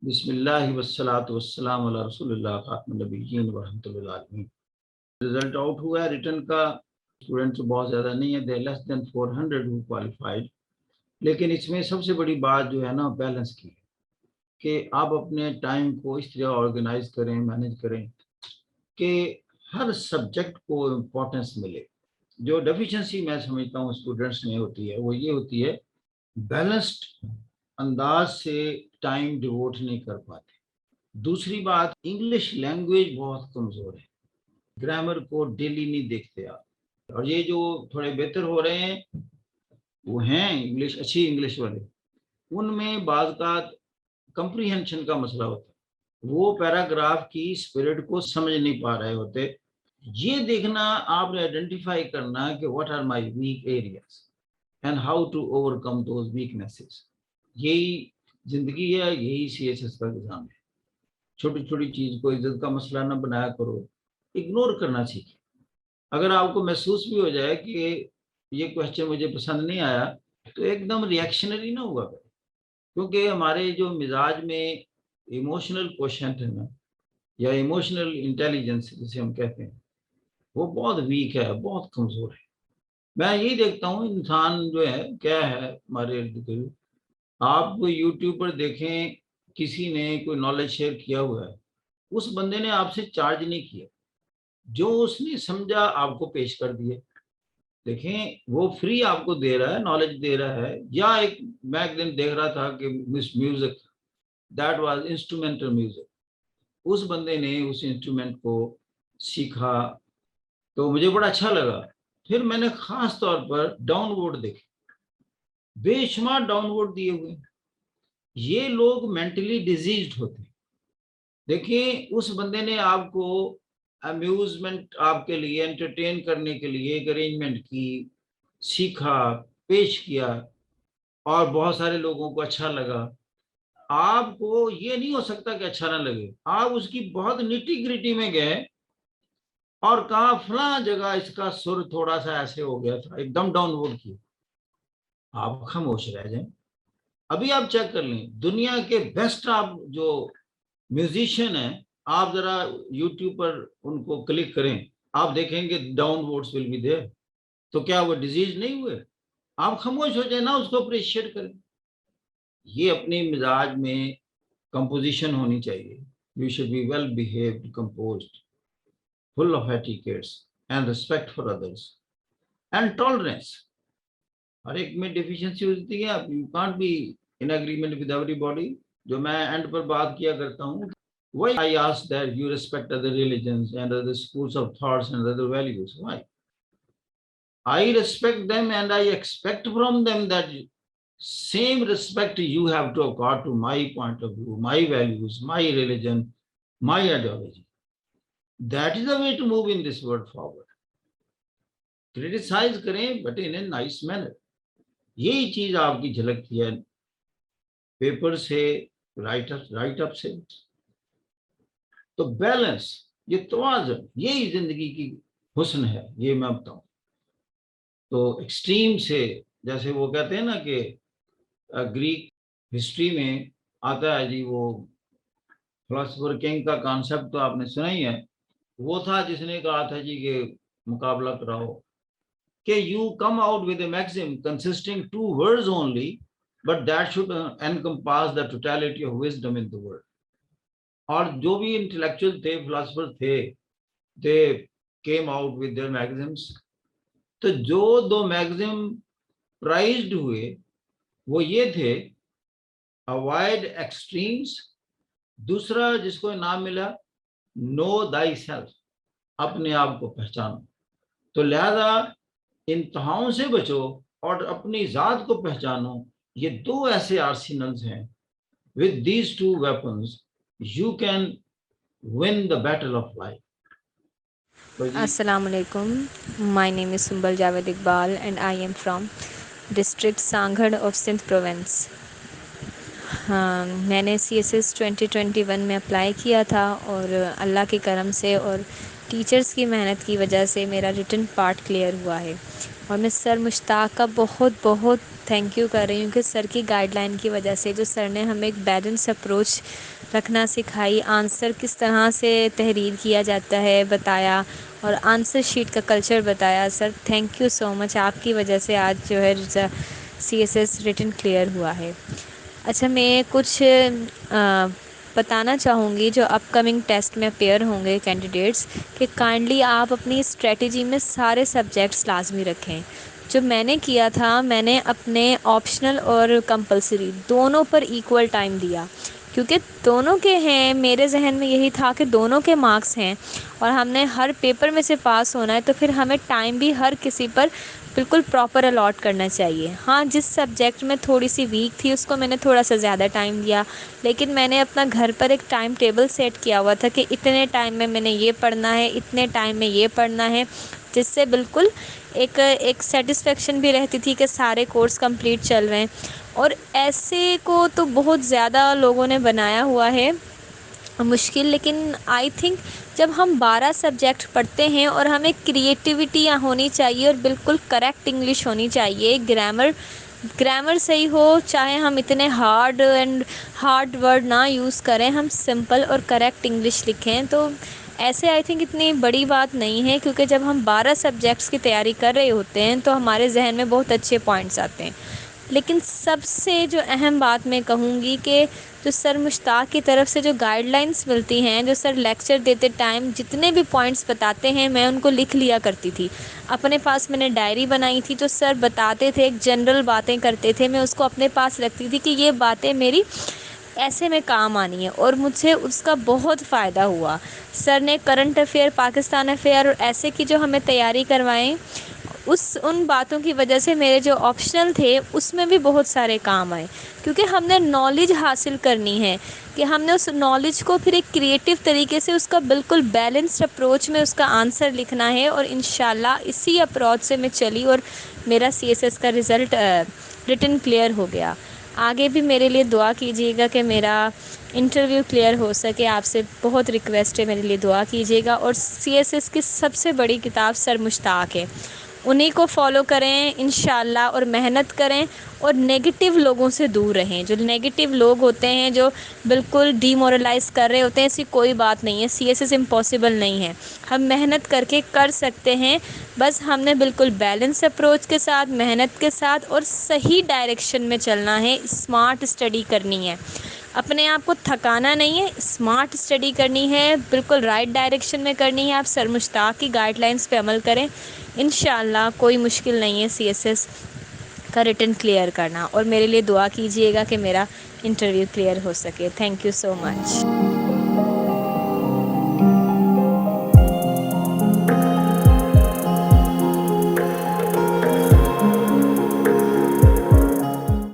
بسم اللہ والصلاۃ والسلام علی رسول اللہ خاتم النبیین ورحمۃ اللہ علیہ۔ رزلٹ آؤٹ ہوا ہے ریٹن کا، اسٹوڈنٹس بہت زیادہ نہیں ہے، دے لیس دین 400 who qualified، لیکن اس میں سب سے بڑی بات جو ہے نا بیلنس کی ہے کہ آپ اپنے ٹائم کو اس طرح آرگنائز کریں، مینیج کریں کہ ہر سبجیکٹ کو امپورٹنس ملے۔ جو ڈیفیشنسی میں سمجھتا ہوں اسٹوڈنٹس میں ہوتی ہے وہ یہ ہوتی ہے بیلنسڈ انداز سے ٹائم ڈیووٹ نہیں کر پاتے۔ دوسری بات، انگلش لینگویج بہت کمزور ہے، گرامر کو ڈیلی نہیں دیکھتے آپ، اور یہ جو تھوڑے بہتر ہو رہے ہیں وہ ہیں انگلش، اچھی انگلش والے، ان میں بعض کا کمپریہنشن کا مسئلہ ہوتا ہے، وہ پیراگراف کی اسپرٹ کو سمجھ نہیں پا رہے ہوتے۔ یہ دیکھنا آپ نے آئیڈینٹیفائی کرنا کہ what are my weak areas and how to overcome those weaknesses. یہی زندگی ہے، یہی سی ایس ایس کا نظام ہے۔ چھوٹی چھوٹی چیز کو عزت کا مسئلہ نہ بنایا کرو، اگنور کرنا سیکھیں۔ اگر آپ کو محسوس بھی ہو جائے کہ یہ کوشچن مجھے پسند نہیں آیا تو ایک دم ریئیکشنری نہ ہوا کرے، کیونکہ ہمارے جو مزاج میں ایموشنل کوشنٹ ہے نا، یا ایموشنل انٹیلیجنس جسے ہم کہتے ہیں، وہ بہت ویک ہے، بہت کمزور ہے۔ میں یہی دیکھتا ہوں انسان جو ہے کیا ہے ہمارے ارد گرد، آپ یوٹیوب پر دیکھیں کسی نے کوئی نالج شیئر کیا ہوا ہے، اس بندے نے آپ سے چارج نہیں کیا، جو اس نے سمجھا آپ کو پیش کر دیے۔ دیکھیں وہ فری آپ کو دے رہا ہے، نالج دے رہا ہے۔ یا میں ایک دن دیکھ رہا تھا کہ music, that was instrumental music, اس بندے نے اس انسٹرومنٹ کو سیکھا تو مجھے بڑا اچھا لگا۔ پھر میں نے خاص طور پر ڈاؤن ووڈ دیکھے، بے شمار ڈاؤن ووڈ دیے ہوئے، یہ لوگ مینٹلی ڈیزیزڈ ہوتے ہیں۔ دیکھیں اس بندے نے آپ کو امیوزمنٹ، آپ کے لیے انٹرٹین کرنے کے لیے ایک ارینجمنٹ کی، سیکھا، پیش کیا، اور بہت سارے لوگوں کو اچھا لگا۔ آپ کو یہ نہیں ہو سکتا کہ اچھا نہ لگے، آپ اس کی بہت نٹی گریٹی میں گئے اور کہا فلاں جگہ اس کا سر تھوڑا سا ایسے ہو گیا تھا، ایک دم ڈاؤن ووڈ کی، آپ خاموش رہ جائیں۔ ابھی آپ چیک کر لیں دنیا کے بیسٹ آپ جو میوزیشین ہیں، آپ ذرا یوٹیوب پر ان کو کلک کریں، آپ دیکھیں گے down woods will be there. تو کیا وہ ڈیزیز نہیں ہوئے؟ آپ خاموش ہو جائیں نا، اس کو اپریشیٹ کریں۔ یہ اپنی مزاج میں کمپوزیشن ہونی چاہیے۔ You should be well behaved, composed, full of etiquettes and respect for others and tolerance۔ ہر ایک میں ڈیفیشنسی ہوتی ہے، you can't be in agreement with ایوری باڈی۔ جو میں اینڈ پر بات کیا کرتا ہوں، why I ask that you respect other religions and other schools of thoughts and other values? Why? I respect them and I expect from them that same respect you have to accord to my point of view, my values, my religion, my ideology. That is the way to move in this world forward. Criticize کریں but in a nice manner۔ یہی چیز آپ کی جھلکتی ہے paper سے، right اپ سے۔ تو balance, یہ توازن، یہی زندگی کی حسن ہے، یہ میں بتاؤں تو ایکسٹریم سے، جیسے وہ کہتے ہیں نا کہ گریک ہسٹری میں آتا ہے جی، وہ فلاسفر کنگ کا کانسیپٹ تو آپ نے سنا ہی ہے، وہ تھا جس نے کہا تھا جی کہ مقابلہ کراؤ، کہ you come out with a maxim consisting 2 words only, but that should encompass the totality of wisdom in the world۔ اور جو بھی انٹلیکچوئل تھے، فلاسفر تھے، they came out with their maxims۔ تو جو 2 میگزم پرائزڈ ہوئے وہ یہ تھے، avoid extremes، دوسرا جس کو انعام ملا know thyself، اپنے آپ کو پہچانو۔ تو لہذا انتہاؤں سے بچو اور اپنی ذات کو پہچانو۔ یہ 2 ایسے آرسینلز ہیں، with these 2 weapons you can win the battle of life۔ السلام علیکم، my name is Sumbul Javed Iqbal and I am from district Sanghar of Sindh province. میں نے CSS 2021 میں اپلائی کیا تھا، اور اللہ کے کرم سے اور ٹیچرز کی محنت کی وجہ سے میرا ریٹن پارٹ کلیئر ہوا ہے، اور میں سر مشتاق کا بہت بہت تھینک یو کر رہی ہوں کہ سر کی گائیڈ لائن کی وجہ سے جو سر نے ہمیں ایک بیلنس اپروچ رکھنا سکھائی، آنسر کس طرح سے تحریر کیا جاتا ہے بتایا، اور آنسر شیٹ کا کلچر بتایا. سر تھینک یو سو مچ، آپ کی وجہ سے آج جو ہے CSS ریٹن کلیئر ہوا ہے. اچھا، میں کچھ بتانا چاہوں گی جو اپ کمنگ ٹیسٹ میں اپیئر ہوں گے کینڈیڈیٹس، کہ کائنڈلی آپ اپنی اسٹریٹجی میں سارے سبجیکٹس لازمی رکھیں. جو میں نے کیا تھا، میں نے اپنے آپشنل اور کمپلسری دونوں پر ایکول ٹائم دیا، کیونکہ دونوں کے ہیں. میرے ذہن میں یہی تھا کہ دونوں کے مارکس ہیں اور ہم نے ہر پیپر میں سے پاس ہونا ہے، تو پھر ہمیں ٹائم بھی ہر کسی پر بالکل پراپر الاٹ کرنا چاہیے. ہاں، جس سبجیکٹ میں تھوڑی سی ویک تھی اس کو میں نے تھوڑا سا زیادہ ٹائم دیا، لیکن میں نے اپنا گھر پر ایک ٹائم ٹیبل سیٹ کیا ہوا تھا کہ اتنے ٹائم میں میں نے یہ پڑھنا ہے، اتنے ٹائم میں یہ پڑھنا ہے، جس سے بالکل ایک سیٹسفیکشن بھی رہتی تھی کہ سارے کورس کمپلیٹ چل رہے ہیں. اور ایسے کو تو بہت زیادہ لوگوں نے بنایا ہوا ہے مشکل، لیکن آئی تھنک جب ہم 12 سبجیکٹ پڑھتے ہیں اور ہمیں کریٹیوٹی ہونی چاہیے اور بالکل کریکٹ انگلش ہونی چاہیے، گرامر صحیح ہو، چاہے ہم اتنے ہارڈ ورڈ نہ یوز کریں، ہم سمپل اور کریکٹ انگلش لکھیں، تو ایسے آئی تھنک اتنی بڑی بات نہیں ہے. کیونکہ جب ہم 12 سبجیکٹس کی تیاری کر رہے ہوتے ہیں تو ہمارے ذہن میں بہت اچھے پوائنٹس آتے ہیں. لیکن سب سے جو اہم بات میں کہوں گی کہ جو سر مشتاق کی طرف سے جو گائیڈ لائنس ملتی ہیں، جو سر لیکچر دیتے ٹائم جتنے بھی پوائنٹس بتاتے ہیں میں ان کو لکھ لیا کرتی تھی. اپنے پاس میں نے ڈائری بنائی تھی، جو سر بتاتے تھے ایک جنرل باتیں کرتے تھے، میں اس کو اپنے پاس رکھتی تھی کہ یہ باتیں میری ایسے میں کام آنی ہے، اور مجھے اس کا بہت فائدہ ہوا. سر نے کرنٹ افیئر، پاکستان افیئر اور ایسے کی جو ہمیں تیاری کروائیں، ان باتوں کی وجہ سے میرے جو آپشنل تھے اس میں بھی بہت سارے کام آئے. کیونکہ ہم نے نالج حاصل کرنی ہے کہ ہم نے اس نالج کو پھر ایک کریٹیو طریقے سے اس کا بالکل بیلنسڈ اپروچ میں اس کا آنسر لکھنا ہے. اور انشاءاللہ اسی اپروچ سے میں چلی اور میرا CSS کا رزلٹ ریٹن کلیئر ہو گیا. آگے بھی میرے لیے دعا کیجیے گا کہ میرا انٹرویو کلیئر ہو سکے. آپ سے بہت ریکویسٹ ہے، میرے لیے دعا کیجیے گا. اور CSS کی سب سے بڑی کتاب سر مشتاق ہے، انہی کو فالو کریں انشاءاللہ، اور محنت کریں اور نیگیٹو لوگوں سے دور رہیں. جو نیگیٹو لوگ ہوتے ہیں، جو بالکل ڈی مورلائز کر رہے ہوتے ہیں، ایسی کوئی بات نہیں ہے. CSS امپاسبل نہیں ہے، ہم محنت کر کے کر سکتے ہیں. بس ہم نے بالکل بیلنس اپروچ کے ساتھ، محنت کے ساتھ اور صحیح ڈائریکشن میں چلنا ہے. اسمارٹ اسٹڈی کرنی ہے، اپنے آپ کو تھکانا نہیں ہے، اسمارٹ اسٹڈی کرنی ہے، بالکل رائٹ ڈائریکشن میں کرنی ہے. آپ سر مشتاق کی گائیڈ لائنس پہ عمل کریں، انشاءاللہ کوئی مشکل نہیں ہے CSS کا ریٹن کلیئر کرنا. اور میرے لیے دعا کیجیے گا کہ میرا انٹرویو کلیئر ہو سکے. Thank you so much.